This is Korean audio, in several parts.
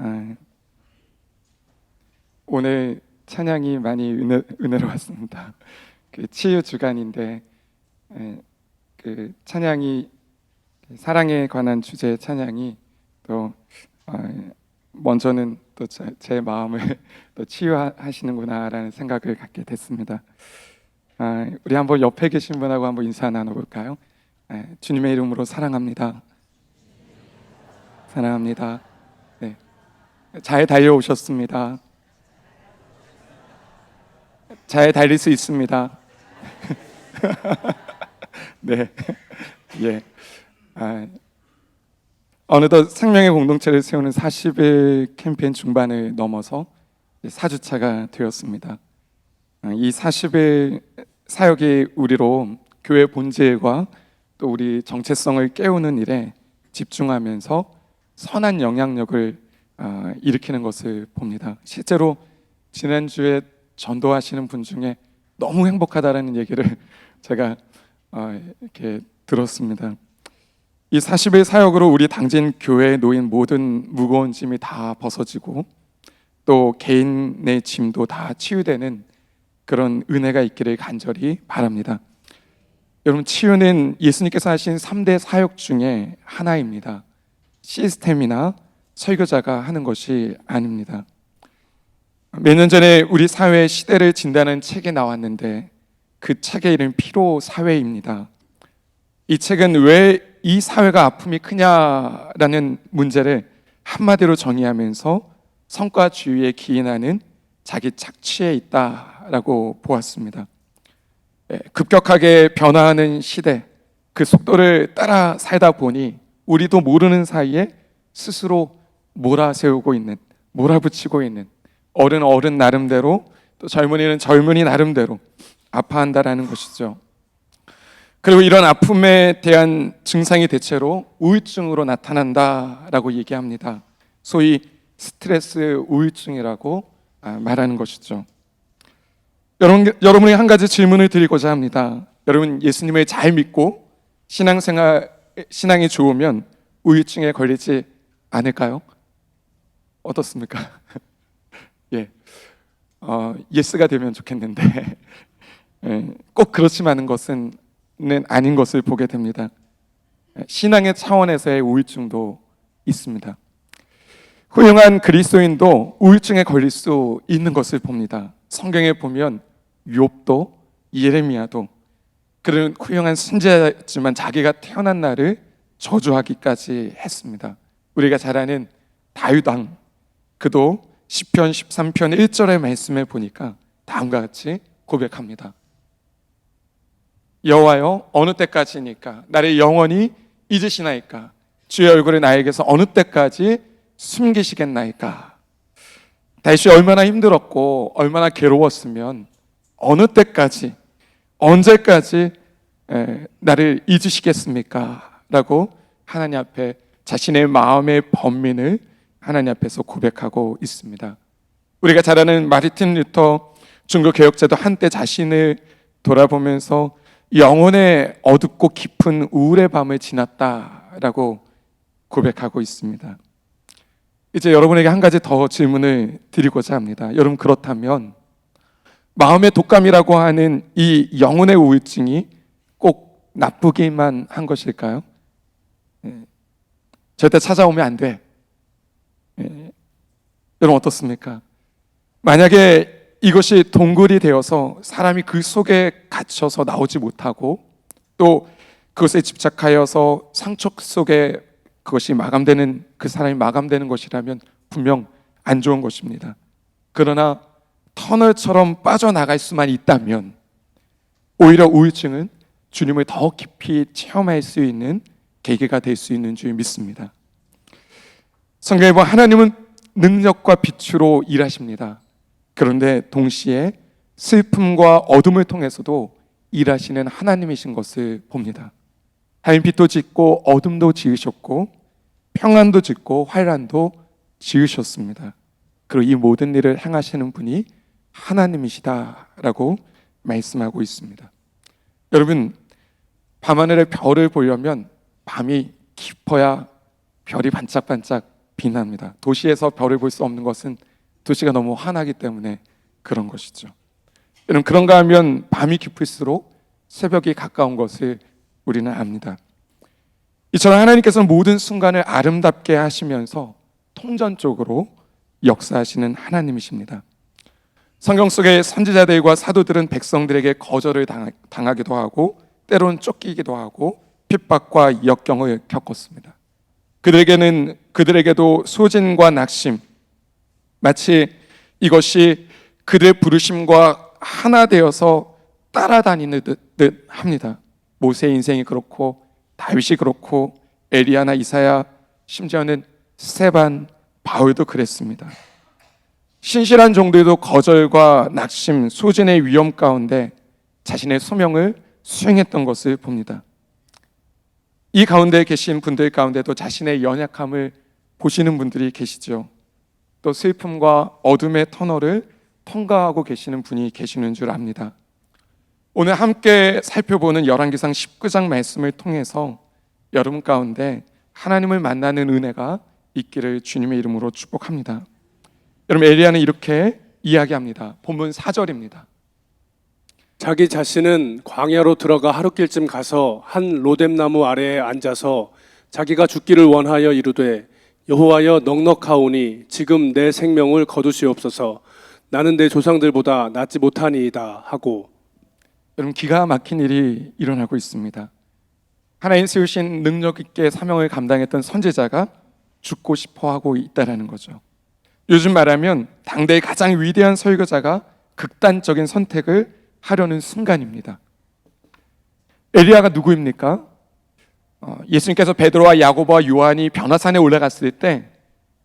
아, 오늘 찬양이 많이 은혜로웠습니다. 그 치유 주간인데 그 찬양이 사랑에 관한 주제의 찬양이 또 먼저는 또 제 마음을 또 치유하시는구나라는 생각을 갖게 됐습니다. 우리 한번 옆에 계신 분하고 한번 인사 나눠볼까요? 주님의 이름으로 사랑합니다. 사랑합니다. 네, 잘 달려오셨습니다. 잘 달릴 수 있습니다. 네, 예. 어느덧 생명의 공동체를 세우는 40일 캠페인 중반을 넘어서 4주차가 되었습니다. 이 40일 사역이 우리로 교회 본질과 또 우리 정체성을 깨우는 일에 집중하면서 선한 영향력을 일으키는 것을 봅니다. 실제로 지난주에 전도하시는 분 중에 너무 행복하다라는 얘기를 제가 이렇게 들었습니다. 이 40일 사역으로 우리 당진 교회에 놓인 모든 무거운 짐이 다 벗어지고 또 개인의 짐도 다 치유되는 그런 은혜가 있기를 간절히 바랍니다. 여러분, 치유는 예수님께서 하신 3대 사역 중에 하나입니다. 시스템이나 설교자가 하는 것이 아닙니다. 몇 년 전에 우리 사회의 시대를 진단하는 책이 나왔는데 그 책의 이름 피로 사회입니다. 이 책은 왜 이 사회가 아픔이 크냐라는 문제를 한마디로 정의하면서 성과주의에 기인하는 자기 착취에 있다라고 보았습니다. 급격하게 변화하는 시대, 그 속도를 따라 살다 보니 우리도 모르는 사이에 스스로 몰아세우고 있는, 몰아붙이고 있는 어른 나름대로 또 젊은이는 젊은이 나름대로 아파한다라는 것이죠. 그리고 이런 아픔에 대한 증상이 대체로 우울증으로 나타난다라고 얘기합니다. 소위 스트레스 우울증이라고 말하는 것이죠. 여러분이 한 가지 질문을 드리고자 합니다. 여러분, 예수님을 잘 믿고 신앙이 좋으면 우울증에 걸리지 않을까요? 어떻습니까? 예, 예스가 되면 좋겠는데 꼭 그렇지만은 것은 아닌 것을 보게 됩니다. 신앙의 차원에서의 우울증도 있습니다. 훌륭한 그리스도인도 우울증에 걸릴 수 있는 것을 봅니다. 성경에 보면 욥도 예레미야도 그런 훌륭한 선지자였지만 자기가 태어난 날을 저주하기까지 했습니다. 우리가 잘 아는 다윗 왕, 그도 시편 13편 1절의 말씀에 보니까 다음과 같이 고백합니다. 여호와여, 어느 때까지니까 나를 영원히 잊으시나이까? 주의 얼굴을 나에게서 어느 때까지 숨기시겠나이까? 다윗이 얼마나 힘들었고 얼마나 괴로웠으면 어느 때까지, 언제까지 나를 잊으시겠습니까? 라고 하나님 앞에 자신의 마음의 번민을 하나님 앞에서 고백하고 있습니다. 우리가 잘 아는 마르틴 루터 종교 개혁자도 한때 자신을 돌아보면서 영혼의 어둡고 깊은 우울의 밤을 지났다라고 고백하고 있습니다. 이제 여러분에게 한 가지 더 질문을 드리고자 합니다. 여러분, 그렇다면 마음의 독감이라고 하는 이 영혼의 우울증이 꼭 나쁘기만 한 것일까요? 절대 찾아오면 안 돼. 여러분, 어떻습니까? 만약에 이것이 동굴이 되어서 사람이 그 속에 갇혀서 나오지 못하고 또 그것에 집착하여서 상처 속에 그것이 마감되는, 그 사람이 마감되는 것이라면 분명 안 좋은 것입니다. 그러나 터널처럼 빠져나갈 수만 있다면 오히려 우울증은 주님을 더 깊이 체험할 수 있는 계기가 될 수 있는 줄 믿습니다. 성경에 보면 하나님은 능력과 빛으로 일하십니다. 그런데 동시에 슬픔과 어둠을 통해서도 일하시는 하나님이신 것을 봅니다. 하나님, 빛도 짓고 어둠도 지으셨고 평안도 짓고 환란도 지으셨습니다. 그리고 이 모든 일을 행하시는 분이 하나님이시다라고 말씀하고 있습니다. 여러분, 밤하늘의 별을 보려면 밤이 깊어야 별이 반짝반짝 빛납니다. 도시에서 별을 볼 수 없는 것은 도시가 너무 환하기 때문에 그런 것이죠. 여러분, 그런가 하면 밤이 깊을수록 새벽이 가까운 것을 우리는 압니다. 이처럼 하나님께서는 모든 순간을 아름답게 하시면서 통전적으로 역사하시는 하나님이십니다. 성경 속의 선지자들과 사도들은 백성들에게 거절을 당하기도 하고 때로는 쫓기기도 하고 핍박과 역경을 겪었습니다. 그들에게도 소진과 낙심, 마치 이것이 그들 부르심과 하나 되어서 따라다니는 듯 합니다. 모세의 인생이 그렇고 다윗이 그렇고 엘리야나 이사야, 심지어는 스데반, 바울도 그랬습니다. 신실한 종들도 거절과 낙심, 소진의 위험 가운데 자신의 소명을 수행했던 것을 봅니다. 이 가운데 계신 분들 가운데도 자신의 연약함을 보시는 분들이 계시죠. 또 슬픔과 어둠의 터널을 통과하고 계시는 분이 계시는 줄 압니다. 오늘 함께 살펴보는 열왕기상 19장 말씀을 통해서 여러분 가운데 하나님을 만나는 은혜가 있기를 주님의 이름으로 축복합니다. 여러분, 엘리야는 이렇게 이야기합니다. 본문 4절입니다. 자기 자신은 광야로 들어가 하룻길쯤 가서 한 로뎀나무 아래에 앉아서 자기가 죽기를 원하여 이르되 여호와여 넉넉하오니 지금 내 생명을 거두시옵소서. 나는 내 조상들보다 낫지 못하니이다 하고. 여러분, 기가 막힌 일이 일어나고 있습니다. 하나님 세우신 능력 있게 사명을 감당했던 선지자가 죽고 싶어 하고 있다는 거죠. 요즘 말하면 당대의 가장 위대한 설교자가 극단적인 선택을 하려는 순간입니다. 엘리야가 누구입니까? 예수님께서 베드로와 야고보와 요한이 변화산에 올라갔을 때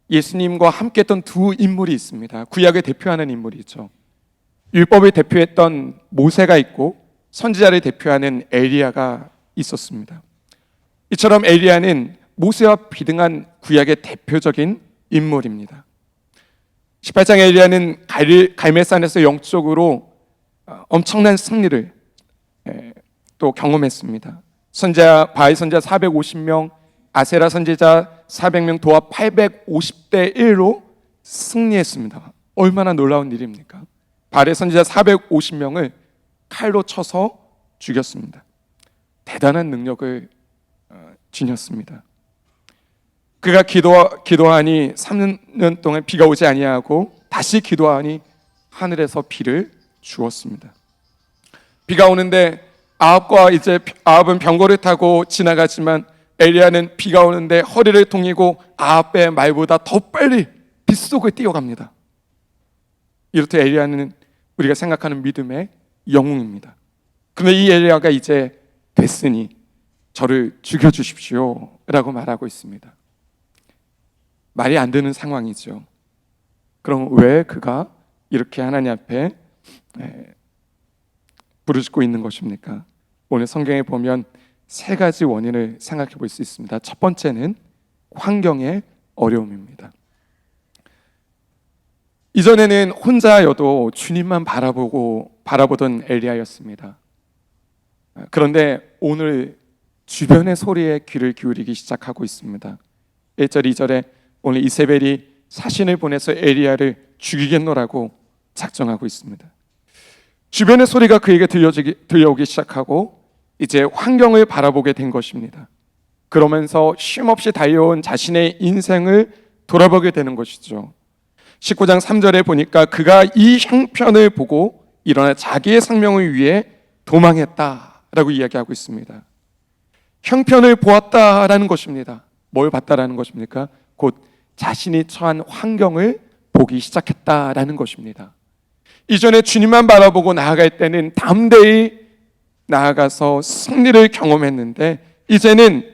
예수님과 함께했던 두 인물이 있습니다. 구약을 대표하는 인물이죠. 율법을 대표했던 모세가 있고 선지자를 대표하는 엘리야가 있었습니다. 이처럼 엘리야는 모세와 비등한 구약의 대표적인 인물입니다. 18장 엘리야는 갈멜산에서 영적으로 엄청난 승리를 또 경험했습니다. 바알 선지자 450명, 아세라 선지자 400명, 도합 850대 1로 승리했습니다. 얼마나 놀라운 일입니까? 바알의 선지자 450명을 칼로 쳐서 죽였습니다. 대단한 능력을 지녔습니다. 그가 기도하니 3년 동안 비가 오지 아니하고 다시 기도하니 하늘에서 비를 주었습니다. 비가 오는데 아합은 병거를 타고 지나가지만 엘리야는 비가 오는데 허리를 동이고 아합의 말보다 더 빨리 빗속을 뛰어갑니다. 이렇듯 엘리야는 우리가 생각하는 믿음의 영웅입니다. 그런데 이 엘리야가 이제 됐으니 저를 죽여주십시오 라고 말하고 있습니다. 말이 안 되는 상황이죠. 그럼 왜 그가 이렇게 하나님 앞에 부르짖고 있는 것입니까? 오늘 성경에 보면 세 가지 원인을 생각해 볼 수 있습니다. 첫 번째는 환경의 어려움입니다. 이전에는 혼자여도 주님만 바라보던 엘리야였습니다. 그런데 오늘 주변의 소리에 귀를 기울이기 시작하고 있습니다. 1절, 2절에 오늘 이세벨이 사신을 보내서 엘리야를 죽이겠노라고 작정하고 있습니다. 주변의 소리가 그에게 들려오기 시작하고 이제 환경을 바라보게 된 것입니다. 그러면서 쉼없이 달려온 자신의 인생을 돌아보게 되는 것이죠. 19장 3절에 보니까 그가 이 형편을 보고 일어나 자기의 생명을 위해 도망했다라고 이야기하고 있습니다. 형편을 보았다라는 것입니다. 뭘 봤다라는 것입니까? 곧 자신이 처한 환경을 보기 시작했다라는 것입니다. 이전에 주님만 바라보고 나아갈 때는 담대히 나아가서 승리를 경험했는데 이제는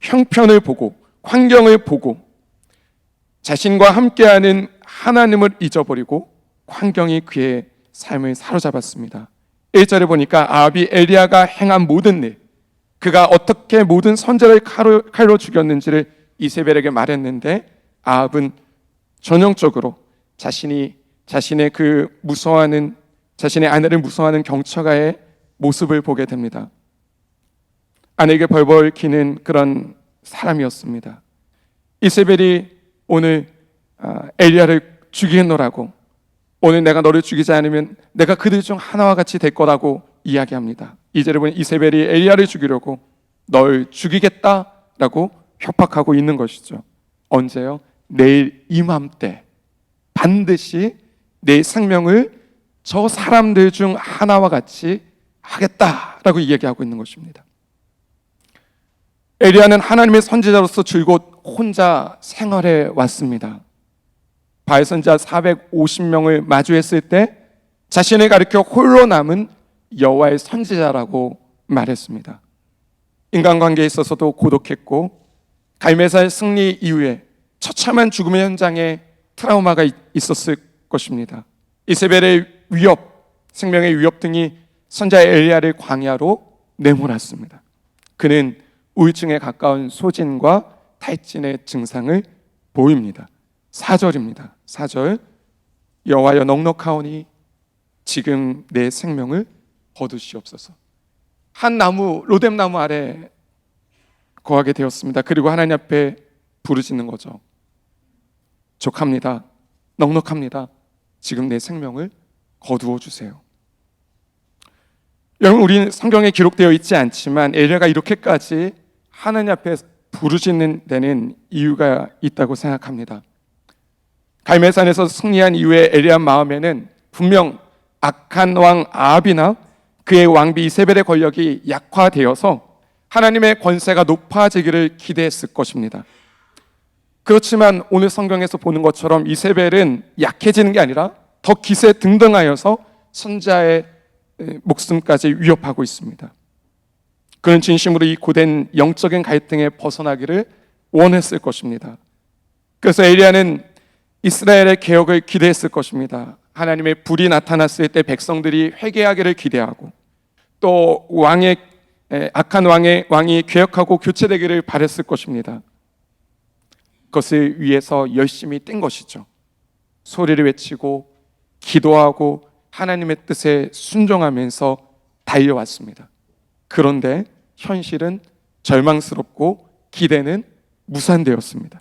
형편을 보고 환경을 보고 자신과 함께하는 하나님을 잊어버리고 환경이 그의 삶을 사로잡았습니다. 1절에 보니까 아합이 엘리야가 행한 모든 일, 그가 어떻게 모든 선지자를 칼로 죽였는지를 이세벨에게 말했는데 아합은 전형적으로 자신의 자신의 아내를 무서워하는 경처가의 모습을 보게 됩니다. 아내에게 벌벌 기는 그런 사람이었습니다. 이세벨이 오늘 엘리야를 죽이겠노라고, 오늘 내가 너를 죽이지 않으면 내가 그들 중 하나와 같이 될 거라고 이야기합니다. 2절에 보면 이세벨이 엘리야를 죽이려고 널 죽이겠다라고 협박하고 있는 것이죠. 언제요? 내일 이맘때 반드시 내 생명을 저 사람들 중 하나와 같이 하겠다라고 이야기하고 있는 것입니다. 엘리야는 하나님의 선지자로서 줄곧 혼자 생활해 왔습니다. 바알 선지자 450명을 마주했을 때 자신을 가리켜 홀로 남은 여호와의 선지자라고 말했습니다. 인간관계에 있어서도 고독했고 갈멜살 승리 이후에 처참한 죽음의 현장에 트라우마가 있었을 것입니다. 이세벨의 위협, 생명의 위협 등이 선지자 엘리야를 광야로 내몰았습니다. 그는 우울증에 가까운 소진과 탈진의 증상을 보입니다. 4절입니다. 4절, 여호와여 넉넉하오니 지금 내 생명을 거두시옵소서. 한 나무, 로뎀나무 아래 거하게 되었습니다. 그리고 하나님 앞에 부르짖는 거죠. 족합니다. 넉넉합니다. 지금 내 생명을 거두어 주세요. 여러분, 우리는 성경에 기록되어 있지 않지만 엘리야가 이렇게까지 하나님 앞에 부르짖는 데는 이유가 있다고 생각합니다. 갈멜산에서 승리한 이후에 엘리야 마음에는 분명 악한 왕 아합이나 그의 왕비 이세벨의 권력이 약화되어서 하나님의 권세가 높아지기를 기대했을 것입니다. 그렇지만 오늘 성경에서 보는 것처럼 이세벨은 약해지는 게 아니라 더 기세 등등하여서 선지자의 목숨까지 위협하고 있습니다. 그는 진심으로 이 고된 영적인 갈등에 벗어나기를 원했을 것입니다. 그래서 엘리야는 이스라엘의 개혁을 기대했을 것입니다. 하나님의 불이 나타났을 때 백성들이 회개하기를 기대하고 또 악한 왕이 개혁하고 교체되기를 바랬을 것입니다. 그것을 위해서 열심히 뛴 것이죠. 소리를 외치고 기도하고 하나님의 뜻에 순종하면서 달려왔습니다. 그런데 현실은 절망스럽고 기대는 무산되었습니다.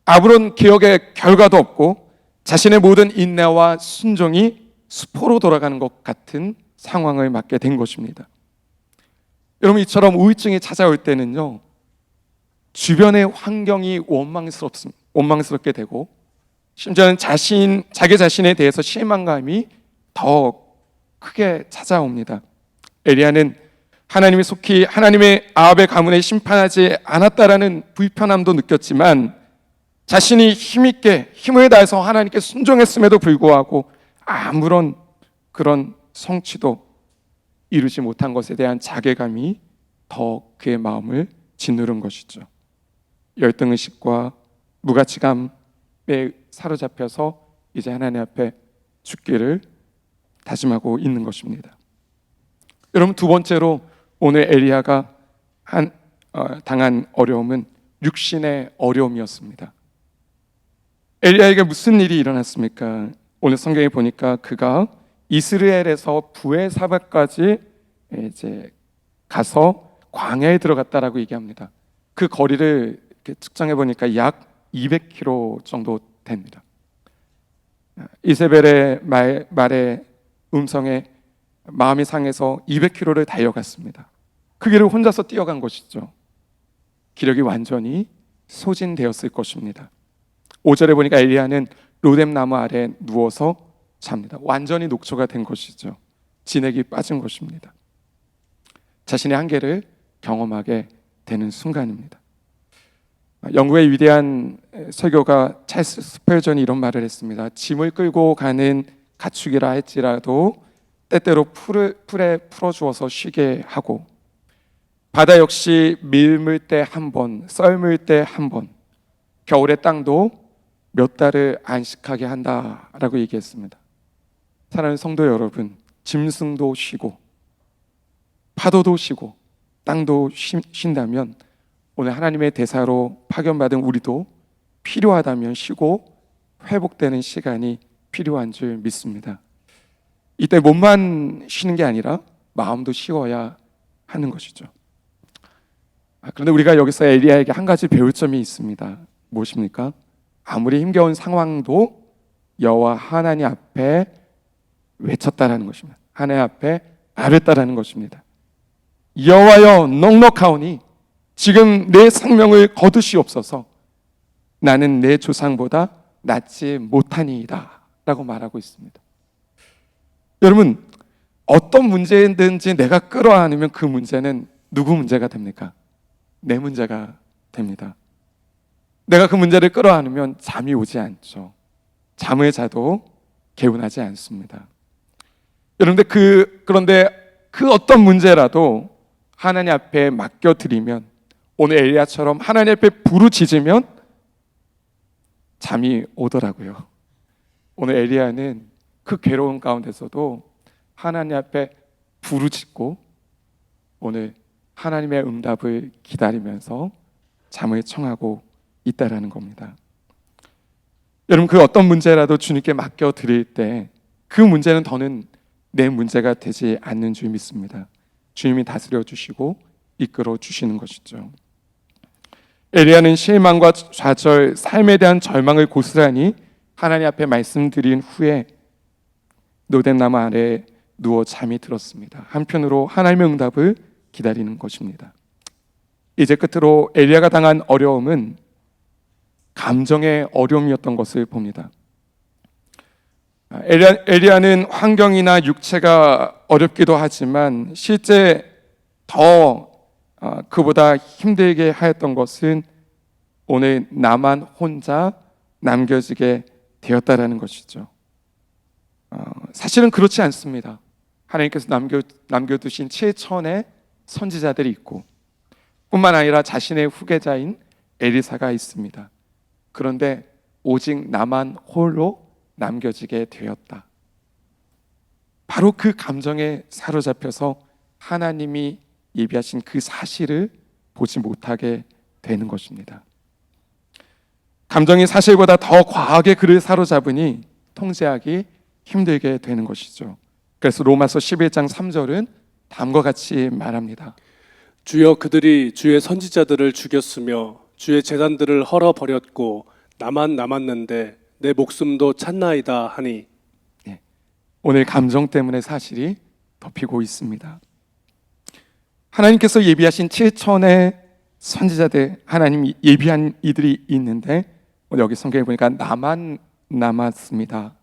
아무런 개혁의 결과도 없고 자신의 모든 인내와 순종이 수포로 돌아가는 것 같은 상황을 맞게 된 것입니다. 여러분, 이처럼 우울증이 찾아올 때는요, 주변의 환경이 원망스럽게 되고 심지어는 자기 자신에 대해서 실망감이 더 크게 찾아옵니다. 엘리야는 하나님이 속히 하나님의 아합의 가문에 심판하지 않았다라는 불편함도 느꼈지만 자신이 힘을 다해서 하나님께 순종했음에도 불구하고 아무런 그런 성취도 이루지 못한 것에 대한 자괴감이 더 그의 마음을 짓누른 것이죠. 열등의식과 무가치감에 사로잡혀서 이제 하나님 앞에 죽기를 다짐하고 있는 것입니다. 여러분, 두 번째로 오늘 엘리야가 당한 어려움은 육신의 어려움이었습니다. 엘리야에게 무슨 일이 일어났습니까? 오늘 성경에 보니까 그가 이스라엘에서 부에사바까지 이제 가서 광야에 들어갔다라고 얘기합니다. 그 거리를 측정해 보니까 약 200km 정도 됩니다. 이세벨의 말에 음성에 마음이 상해서 200km를 달려갔습니다. 그 길을 혼자서 뛰어간 것이죠. 기력이 완전히 소진되었을 것입니다. 5절에 보니까 엘리야는 로뎀나무 아래 누워서 잡니다. 완전히 녹초가 된 것이죠. 진액이 빠진 것입니다. 자신의 한계를 경험하게 되는 순간입니다. 영국의 위대한 설교가 찰스 스펠전이 이런 말을 했습니다. 짐을 끌고 가는 가축이라 할지라도 때때로 풀에 풀어주어서 쉬게 하고 바다 역시 밀물 때 한 번, 썰물 때 한 번, 겨울의 땅도 몇 달을 안식하게 한다라고 얘기했습니다. 사랑하는 성도 여러분, 짐승도 쉬고 파도도 쉬고 땅도 쉰다면 오늘 하나님의 대사로 파견받은 우리도 필요하다면 쉬고 회복되는 시간이 필요한 줄 믿습니다. 이때 몸만 쉬는 게 아니라 마음도 쉬어야 하는 것이죠. 그런데 우리가 여기서 엘리야에게 한 가지 배울 점이 있습니다. 무엇입니까? 아무리 힘겨운 상황도 여호와 하나님 앞에 외쳤다라는 것입니다. 하나님 앞에 아뢰다라는 것입니다. 여호와여 넉넉하오니 지금 내 생명을 거두시옵소서. 나는 내 조상보다 낫지 못하니이다 라고 말하고 있습니다. 여러분, 어떤 문제든지 내가 끌어안으면 그 문제는 누구 문제가 됩니까? 내 문제가 됩니다. 내가 그 문제를 끌어안으면 잠이 오지 않죠. 잠을 자도 개운하지 않습니다. 여러분들 그런데 그 어떤 문제라도 하나님 앞에 맡겨드리면, 오늘 엘리야처럼 하나님 앞에 부르짖으면 잠이 오더라고요. 오늘 엘리야는 그 괴로운 가운데서도 하나님 앞에 부르짖고 오늘 하나님의 응답을 기다리면서 잠을 청하고 있다라는 겁니다. 여러분, 그 어떤 문제라도 주님께 맡겨드릴 때 그 문제는 더는 내 문제가 되지 않는 줄 믿습니다. 주님이 다스려 주시고 이끌어 주시는 것이죠. 엘리야는 실망과 좌절, 삶에 대한 절망을 고스란히 하나님 앞에 말씀드린 후에 노뎀나무 아래에 누워 잠이 들었습니다. 한편으로 하나님의 응답을 기다리는 것입니다. 이제 끝으로 엘리야가 당한 어려움은 감정의 어려움이었던 것을 봅니다. 엘리야는 환경이나 육체가 어렵기도 하지만 실제 더 그보다 힘들게 하였던 것은 오늘 나만 혼자 남겨지게 되었다라는 것이죠. 사실은 그렇지 않습니다. 하나님께서 남겨두신 7천의 선지자들이 있고 뿐만 아니라 자신의 후계자인 엘리사가 있습니다. 그런데 오직 나만 홀로 남겨지게 되었다. 바로 그 감정에 사로잡혀서 하나님이 예비하신 그 사실을 보지 못하게 되는 것입니다. 감정이 사실보다 더 과하게 그를 사로잡으니 통제하기 힘들게 되는 것이죠. 그래서 로마서 11장 3절은 다음과 같이 말합니다. 주여 그들이 주의 선지자들을 죽였으며 주의 제단들을 헐어버렸고 나만 남았는데 내 목숨도 찾나이다 하니. 오늘 감정 때문에 사실이 덮이고 있습니다. 하나님께서 예비하신 7천의 선지자들, 하나님 예비한 이들이 있는데 오늘 여기 성경에 보니까 나만 남았습니다.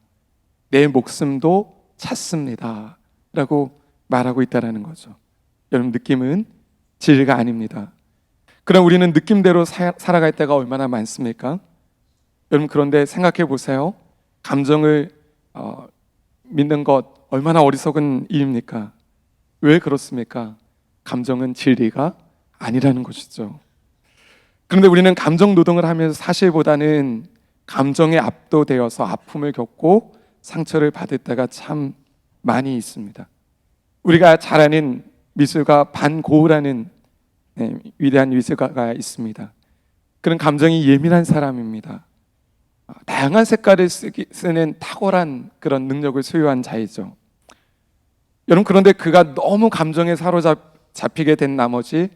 내 목숨도 찾습니다 라고 말하고 있다는 거죠. 여러분, 느낌은 진리가 아닙니다. 그럼 우리는 느낌대로 살아갈 때가 얼마나 많습니까? 여러분, 그런데 생각해 보세요. 감정을 믿는 것 얼마나 어리석은 일입니까? 왜 그렇습니까? 감정은 진리가 아니라는 것이죠. 그런데 우리는 감정 노동을 하면서 사실보다는 감정에 압도되어서 아픔을 겪고 상처를 받을 때가 참 많이 있습니다. 우리가 잘 아는 미술가 반 고흐라는 위대한 미술가가 있습니다. 그런 감정이 예민한 사람입니다. 다양한 색깔을 쓰는 탁월한 그런 능력을 소유한 자이죠. 여러분, 그런데 그가 너무 감정에 사로잡히게 된 나머지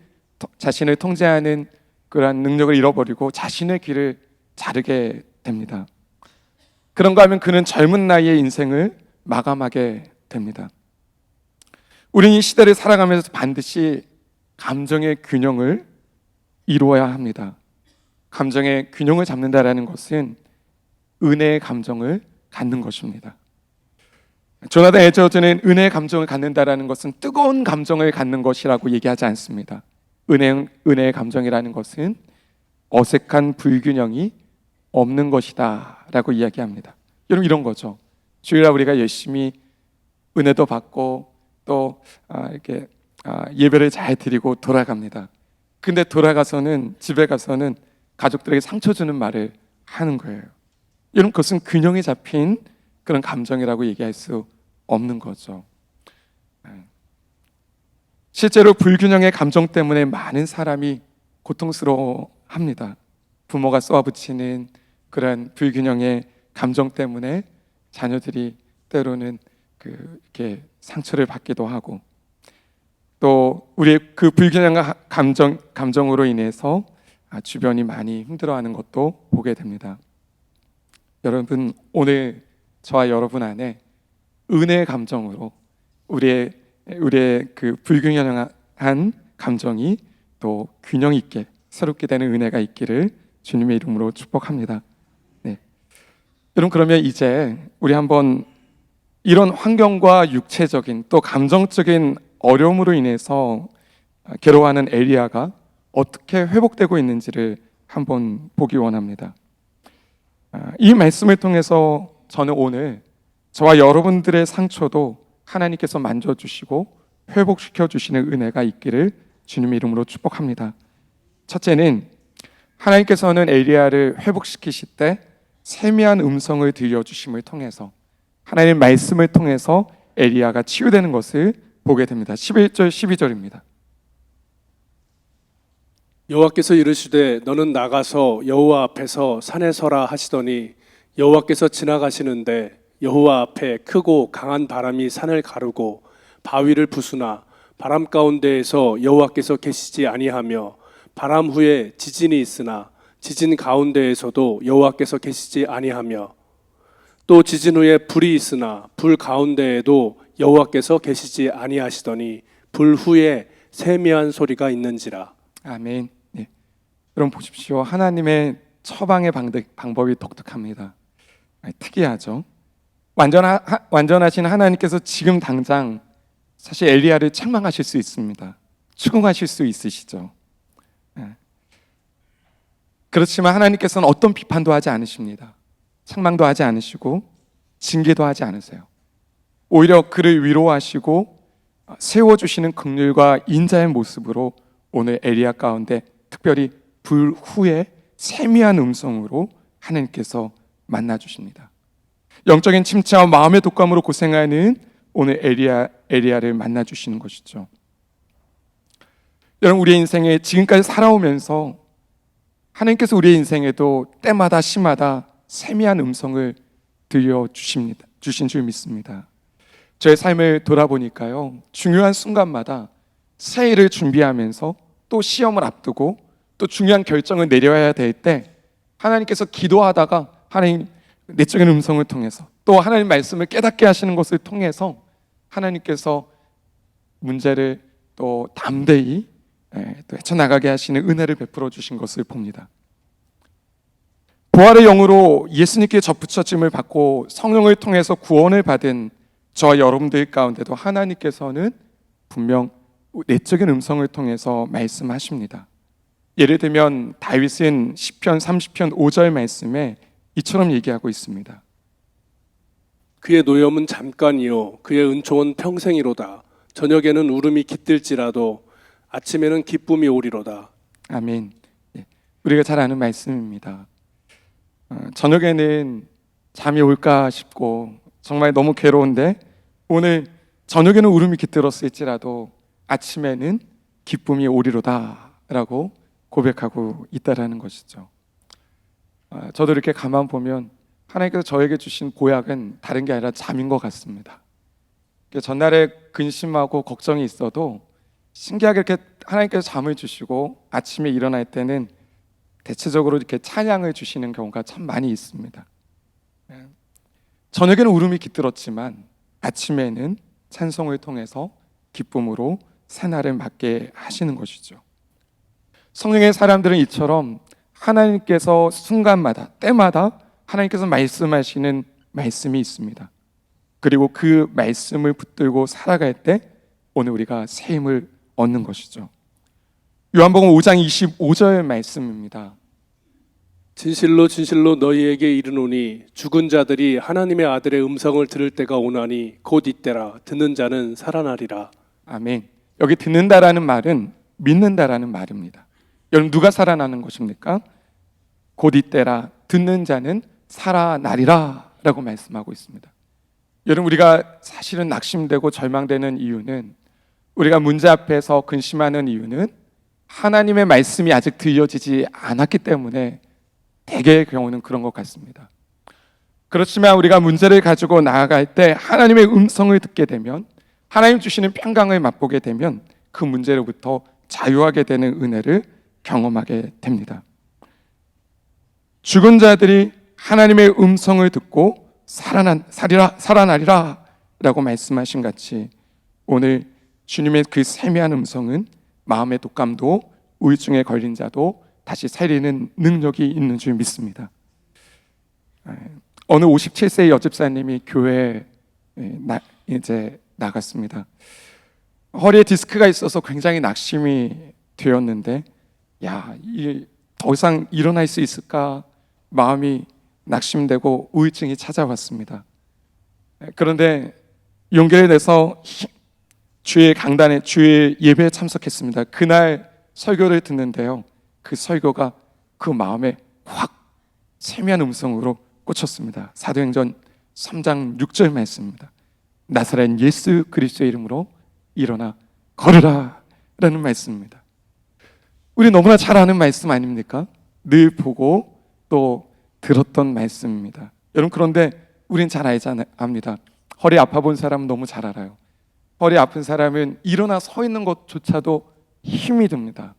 자신을 통제하는 그러한 능력을 잃어버리고 자신의 길을 자르게 됩니다. 그런가 하면 그는 젊은 나이에 인생을 마감하게 됩니다. 우리는 이 시대를 살아가면서 반드시 감정의 균형을 이루어야 합니다. 감정의 균형을 잡는다라는 것은 은혜의 감정을 갖는 것입니다. 조나단 에드워즈는 은혜의 감정을 갖는다라는 것은 뜨거운 감정을 갖는 것이라고 얘기하지 않습니다. 은혜의 감정이라는 것은 어색한 불균형이 없는 것이다 라고 이야기합니다. 여러분, 이런 거죠. 주일날 우리가 열심히 은혜도 받고 또 이렇게 예배를 잘 드리고 돌아갑니다. 근데 돌아가서는, 집에 가서는 가족들에게 상처 주는 말을 하는 거예요. 여러분, 그것은 균형이 잡힌 그런 감정이라고 얘기할 수 없는 거죠. 실제로 불균형의 감정 때문에 많은 사람이 고통스러워합니다. 부모가 쏘아붙이는 그런 불균형의 감정 때문에 자녀들이 때로는 이렇게 상처를 받기도 하고, 또 우리의 그 불균형의 감정으로 인해서 주변이 많이 힘들어하는 것도 보게 됩니다. 여러분, 오늘 저와 여러분 안에 은혜의 감정으로 우리의 그 불균형한 감정이 또 균형 있게 새롭게 되는 은혜가 있기를 주님의 이름으로 축복합니다. 네. 여러분, 그러면 이제 우리 한번 이런 환경과 육체적인 또 감정적인 어려움으로 인해서 괴로워하는 엘리야가 어떻게 회복되고 있는지를 한번 보기 원합니다. 이 말씀을 통해서 저는 오늘 저와 여러분들의 상처도 하나님께서 만져주시고 회복시켜 주시는 은혜가 있기를 주님의 이름으로 축복합니다. 첫째는 하나님께서는 엘리야를 회복시키실 때 세미한 음성을 들려주심을 통해서 하나님의 말씀을 통해서 엘리야가 치유되는 것을 보게 됩니다. 11절 12절입니다. 여호와께서 이르시되 너는 나가서 여호와 앞에서 산에 서라 하시더니 여호와께서 지나가시는데 여호와 앞에 크고 강한 바람이 산을 가르고 바위를 부수나 바람 가운데에서 여호와께서 계시지 아니하며 바람 후에 지진이 있으나 지진 가운데에서도 여호와께서 계시지 아니하며 또 지진 후에 불이 있으나 불 가운데에도 여호와께서 계시지 아니하시더니 불 후에 세미한 소리가 있는지라. 아멘. 네. 여러분 보십시오. 하나님의 처방의 방법이 독특합니다. 특이하죠. 완전하신 하나님께서 지금 당장 사실 엘리야를 책망하실 수 있습니다. 추궁하실 수 있으시죠. 그렇지만 하나님께서는 어떤 비판도 하지 않으십니다. 책망도 하지 않으시고 징계도 하지 않으세요. 오히려 그를 위로하시고 세워주시는 긍휼과 인자의 모습으로 오늘 엘리야 가운데 특별히 불 후에 세미한 음성으로 하나님께서 만나주십니다. 영적인 침체와 마음의 독감으로 고생하는 오늘 엘리야를 만나주시는 것이죠. 여러분, 우리의 인생에 지금까지 살아오면서 하나님께서 우리의 인생에도 때마다 시마다 세미한 음성을 들려주신 줄 믿습니다. 저의 삶을 돌아보니까요, 중요한 순간마다 새해를 준비하면서 또 시험을 앞두고 또 중요한 결정을 내려야 될 때 하나님께서 기도하다가 하나님 내적인 음성을 통해서 또 하나님 말씀을 깨닫게 하시는 것을 통해서 하나님께서 문제를 또 담대히 또 헤쳐나가게 하시는 은혜를 베풀어 주신 것을 봅니다. 부활의 영으로 예수님께 접붙여짐을 받고 성령을 통해서 구원을 받은 저와 여러분들 가운데도 하나님께서는 분명 내적인 음성을 통해서 말씀하십니다. 예를 들면 다윗은 시편 30편 5절 말씀에 이처럼 얘기하고 있습니다. 그의 노염은 잠깐이요 그의 은총은 평생이로다. 저녁에는 울음이 깃들지라도 아침에는 기쁨이 오리로다. 아멘. 우리가 잘 아는 말씀입니다. 저녁에는 잠이 올까 싶고 정말 너무 괴로운데 오늘 저녁에는 울음이 깃들었을지라도 아침에는 기쁨이 오리로다 라고 고백하고 있다라는 것이죠. 저도 이렇게 가만 보면 하나님께서 저에게 주신 보약은 다른 게 아니라 잠인 것 같습니다. 전날에 근심하고 걱정이 있어도 신기하게 이렇게 하나님께서 잠을 주시고 아침에 일어날 때는 대체적으로 이렇게 찬양을 주시는 경우가 참 많이 있습니다. 저녁에는 울음이 깃들었지만 아침에는 찬송을 통해서 기쁨으로 새날을 맞게 하시는 것이죠. 성령의 사람들은 이처럼 하나님께서 순간마다 때마다 하나님께서 말씀하시는 말씀이 있습니다. 그리고 그 말씀을 붙들고 살아갈 때 오늘 우리가 새 힘을 얻는 것이죠. 요한복음 5장 25절 말씀입니다. 진실로 진실로 너희에게 이르노니 죽은 자들이 하나님의 아들의 음성을 들을 때가 오나니 곧 이때라. 듣는 자는 살아나리라. 아멘. 여기 듣는다라는 말은 믿는다라는 말입니다. 여러분, 누가 살아나는 것입니까? 곧 이때라. 듣는 자는 살아나리라 라고 말씀하고 있습니다. 여러분, 우리가 사실은 낙심되고 절망되는 이유는, 우리가 문제 앞에서 근심하는 이유는 하나님의 말씀이 아직 들려지지 않았기 때문에 대개의 경우는 그런 것 같습니다. 그렇지만 우리가 문제를 가지고 나아갈 때 하나님의 음성을 듣게 되면, 하나님 주시는 평강을 맛보게 되면 그 문제로부터 자유하게 되는 은혜를 경험하게 됩니다. 죽은 자들이 하나님의 음성을 듣고 살아나리라 라고 말씀하신 같이 오늘 주님의 그 세미한 음성은 마음의 독감도 우울증에 걸린 자도 다시 살리는 능력이 있는 줄 믿습니다. 어느 57세의 여집사님이 교회에 이제 나갔습니다. 허리에 디스크가 있어서 굉장히 낙심이 되었는데 더 이상 일어날 수 있을까 마음이 낙심되고 우울증이 찾아왔습니다. 그런데 용기를 내서 주의 강단에 주의 예배에 참석했습니다. 그날 설교를 듣는데요, 그 설교가 그 마음에 확 세미한 음성으로 꽂혔습니다. 사도행전 3장 6절 말씀입니다. 나사렛 예수 그리스도의 이름으로 일어나 걸으라 라는 말씀입니다. 우리 너무나 잘 아는 말씀 아닙니까? 늘 보고 또 들었던 말씀입니다. 여러분, 그런데 우린 잘 압니다. 허리 아파 본 사람은 너무 잘 알아요. 허리 아픈 사람은 일어나 서 있는 것조차도 힘이 듭니다.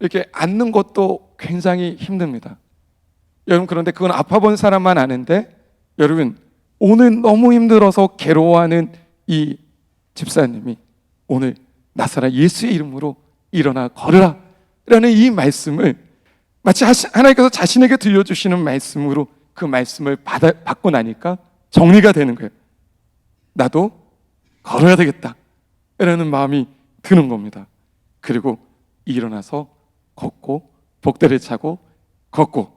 이렇게 앉는 것도 굉장히 힘듭니다. 여러분, 그런데 그건 아파 본 사람만 아는데, 여러분, 오늘 너무 힘들어서 괴로워하는 이 집사님이 오늘 나사렛 예수의 이름으로 일어나 걸으라 라는 이 말씀을 마치 하나님께서 자신에게 들려주시는 말씀으로 그 말씀을 받고 나니까 정리가 되는 거예요. 나도 걸어야 되겠다 라는 마음이 드는 겁니다. 그리고 일어나서 걷고 복대를 차고 걷고,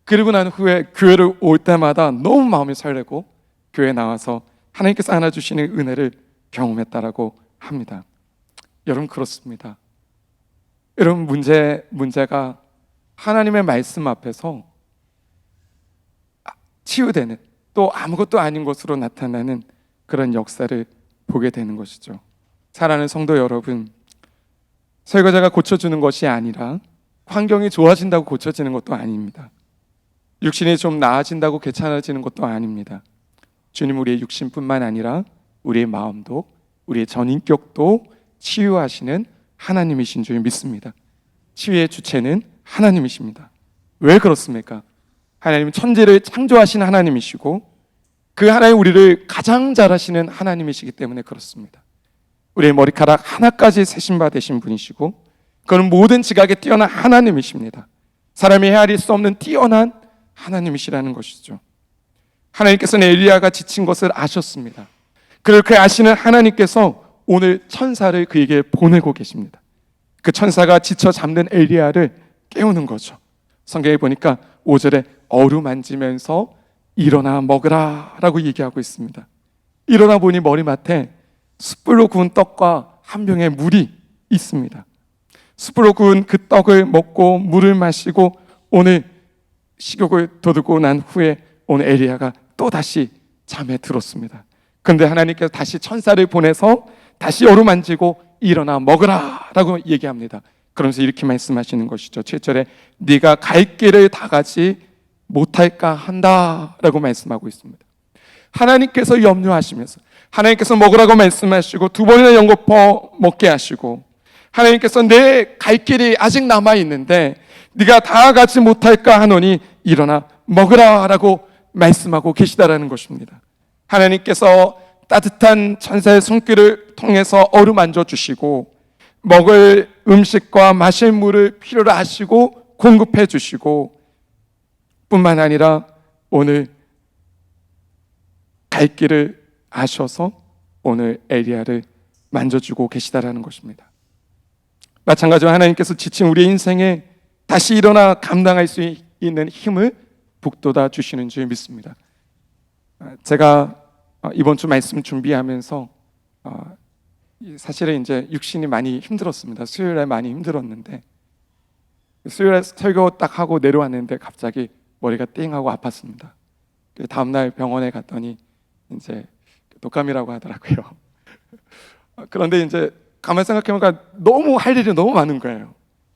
그리고 난 후에 교회를 올 때마다 너무 마음이 설레고 교회에 나와서 하나님께서 안아주시는 은혜를 경험했다라고 합니다. 여러분, 그렇습니다. 여러분, 문제가 하나님의 말씀 앞에서 치유되는, 또 아무것도 아닌 것으로 나타나는 그런 역사를 보게 되는 것이죠. 사랑하는 성도 여러분, 설교자가 고쳐주는 것이 아니라 환경이 좋아진다고 고쳐지는 것도 아닙니다. 육신이 좀 나아진다고 괜찮아지는 것도 아닙니다. 주님, 우리의 육신뿐만 아니라 우리의 마음도, 우리의 전인격도 치유하시는 하나님이신 줄 믿습니다. 치유의 주체는 하나님이십니다. 왜 그렇습니까? 하나님은 천지를 창조하신 하나님이시고 그 하나님 우리를 가장 잘 아시는 하나님이시기 때문에 그렇습니다. 우리의 머리카락 하나까지 세신 바 되신 분이시고 그는 모든 지각에 뛰어난 하나님이십니다. 사람이 헤아릴 수 없는 뛰어난 하나님이시라는 것이죠. 하나님께서는 엘리야가 지친 것을 아셨습니다. 그렇게 아시는 하나님께서 오늘 천사를 그에게 보내고 계십니다. 그 천사가 지쳐 잠든 엘리야를 깨우는 거죠. 성경에 보니까 5절에 어루만지면서 일어나 먹으라 라고 얘기하고 있습니다. 일어나 보니 머리맡에 숯불로 구운 떡과 한 병의 물이 있습니다. 숯불로 구운 그 떡을 먹고 물을 마시고 오늘 식욕을 돋우고 난 후에 오늘 엘리야가 또 다시 잠에 들었습니다. 그런데 하나님께서 다시 천사를 보내서 다시 어루만지고 일어나 먹으라 라고 얘기합니다. 그러면서 이렇게 말씀하시는 것이죠. 7절에 네가 갈 길을 다 가지 못할까 한다 라고 말씀하고 있습니다. 하나님께서 염려하시면서 하나님께서 먹으라고 말씀하시고 두 번이나 연거푸 먹게 하시고 하나님께서 내 갈 길이 아직 남아있는데 네가 다 가지 못할까 하노니 일어나 먹으라 라고 말씀하고 계시다라는 것입니다. 하나님께서 따뜻한 천사의 손길을 통해서 어루만져 주시고 먹을 음식과 마실 물을 필요로 하시고 공급해 주시고 뿐만 아니라 오늘 갈 길을 아셔서 오늘 엘리야를 만져주고 계시다라는 것입니다. 마찬가지로 하나님께서 지친 우리의 인생에 다시 일어나 감당할 수 있는 힘을 북돋아 주시는 줄 믿습니다. 제가 이번 주 말씀 준비하면서 사실은 이제 육신이 많이 힘들었습니다. 수요일에 많이 힘들었는데 수요일에 설교 딱 하고 내려왔는데 갑자기 머리가 띵하고 아팠습니다. 다음날 병원에 갔더니 이제 독감이라고 하더라고요. 그런데 이제 가만히 생각해보니까 너무 할 일이 너무 많은 거예요.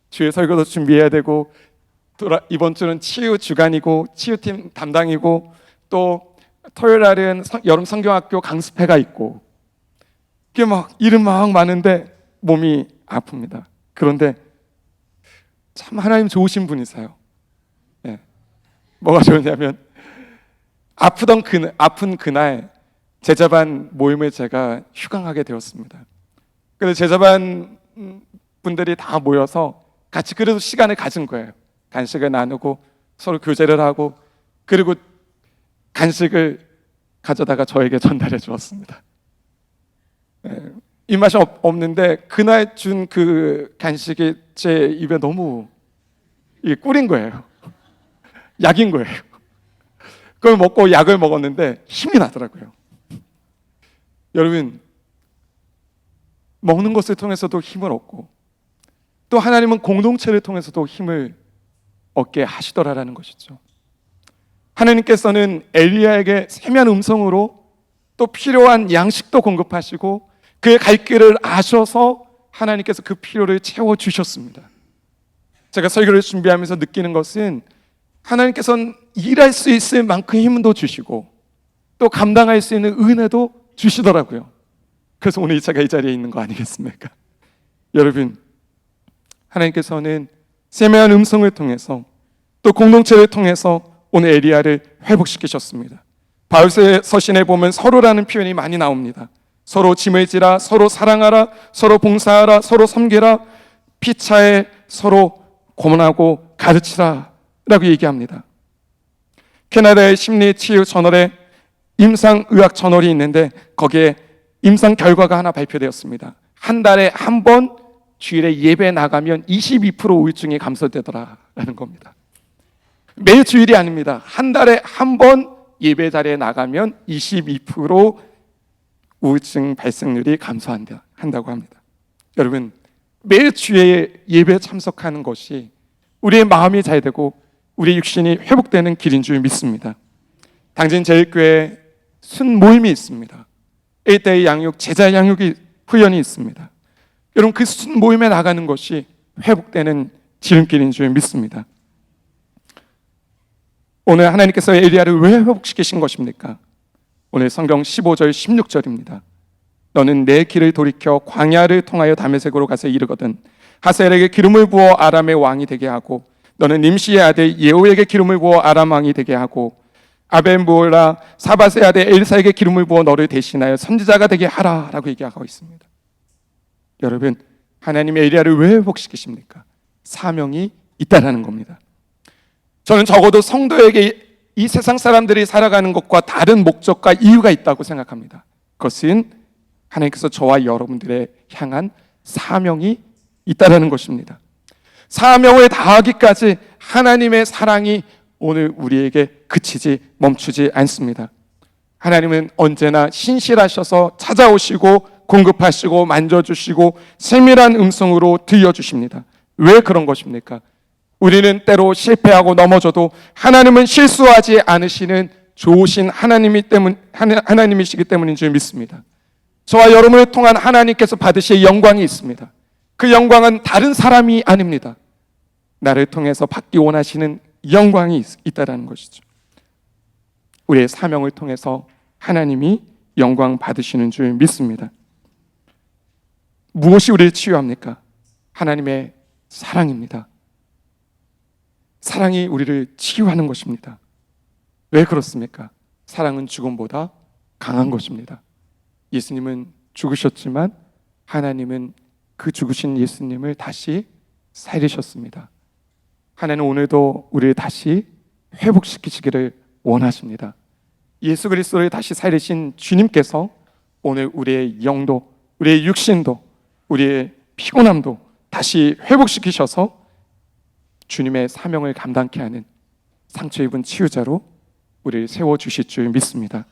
주일 설교도 준비해야 되고 이번 주는 치유 주간이고 치유팀 담당이고 또 토요일 날은 여름 성경학교 강습회가 있고 이게 막 일은 막 많은데 몸이 아픕니다. 그런데 참 하나님 좋으신 분이세요. 예. 뭐가 좋냐면 아픈 그날 제자반 모임을 제가 휴강하게 되었습니다. 그래서 제자반 분들이 다 모여서 같이 그래도 시간을 가진 거예요. 간식을 나누고 서로 교제를 하고, 그리고 간식을 가져다가 저에게 전달해 주었습니다. 입맛이 없는데 그날 준 그 간식이 제 입에 너무 꿀인 거예요. 약인 거예요. 그걸 먹고 약을 먹었는데 힘이 나더라고요. 여러분, 먹는 것을 통해서도 힘을 얻고, 또 하나님은 공동체를 통해서도 힘을 얻게 하시더라라는 것이죠. 하나님께서는 엘리야에게 세미한 음성으로 또 필요한 양식도 공급하시고 그의 갈 길을 아셔서 하나님께서 그 필요를 채워주셨습니다. 제가 설교를 준비하면서 느끼는 것은 하나님께서는 일할 수 있을 만큼 힘도 주시고 또 감당할 수 있는 은혜도 주시더라고요. 그래서 오늘 제가 이 자리에 있는 거 아니겠습니까? 여러분, 하나님께서는 세미한 음성을 통해서 또 공동체를 통해서 오늘 엘리야를 회복시키셨습니다. 바울의 서신에 보면 서로라는 표현이 많이 나옵니다. 서로 짐을 지라, 서로 사랑하라, 서로 봉사하라, 서로 섬기라, 피차에 서로 고문하고 가르치라 라고 얘기합니다. 캐나다의 심리치유 저널에 임상의학 저널이 있는데 거기에 임상 결과가 하나 발표되었습니다. 한 달에 한 번 주일에 예배 나가면 22% 우울증이 감소되더라라는 겁니다. 매일 주일이 아닙니다. 한 달에 한 번 예배 자리에 나가면 22% 우울증 발생률이 감소한다고 합니다. 여러분, 매일 주에 예배에 참석하는 것이 우리의 마음이 잘 되고 우리 육신이 회복되는 길인 줄 믿습니다. 당진제일교회 순모임이 있습니다. 1대1 양육, 제자 양육이 훈련이 있습니다. 여러분, 그 순모임에 나가는 것이 회복되는 지름길인 줄 믿습니다. 오늘 하나님께서 엘리야를 왜 회복시키신 것입니까? 오늘 성경 15절 16절입니다. 너는 내 길을 돌이켜 광야를 통하여 다메섹으로 가서 이르거든 하사엘에게 기름을 부어 아람의 왕이 되게 하고 너는 nim시의 아들 예후에게 기름을 부어 아람 왕이 되게 하고 아벤무올라 사밧의 아들 엘사에게 기름을 부어 너를 대신하여 선지자가 되게 하라 라고 얘기하고 있습니다. 여러분, 하나님의 엘리야를 왜 회복시키십니까? 사명이 있다라는 겁니다. 저는 적어도 성도에게 이 세상 사람들이 살아가는 것과 다른 목적과 이유가 있다고 생각합니다. 그것은 하나님께서 저와 여러분들의 향한 사명이 있다라는 것입니다. 사명을 다하기까지 하나님의 사랑이 오늘 우리에게 그치지 멈추지 않습니다. 하나님은 언제나 신실하셔서 찾아오시고 공급하시고 만져주시고 세밀한 음성으로 들려주십니다. 왜 그런 것입니까? 우리는 때로 실패하고 넘어져도 하나님은 실수하지 않으시는 좋으신 하나님이시기 때문인 줄 믿습니다. 저와 여러분을 통한 하나님께서 받으실 영광이 있습니다. 그 영광은 다른 사람이 아닙니다. 나를 통해서 받기 원하시는 영광이 있다는 것이죠. 우리의 사명을 통해서 하나님이 영광 받으시는 줄 믿습니다. 무엇이 우리를 치유합니까? 하나님의 사랑입니다. 사랑이 우리를 치유하는 것입니다. 왜 그렇습니까? 사랑은 죽음보다 강한 것입니다. 예수님은 죽으셨지만 하나님은 그 죽으신 예수님을 다시 살리셨습니다. 하나님은 오늘도 우리를 다시 회복시키시기를 원하십니다. 예수 그리스도를 다시 살리신 주님께서 오늘 우리의 영도, 우리의 육신도, 우리의 피곤함도 다시 회복시키셔서 주님의 사명을 감당케 하는 상처 입은 치유자로 우리를 세워주실 줄 믿습니다.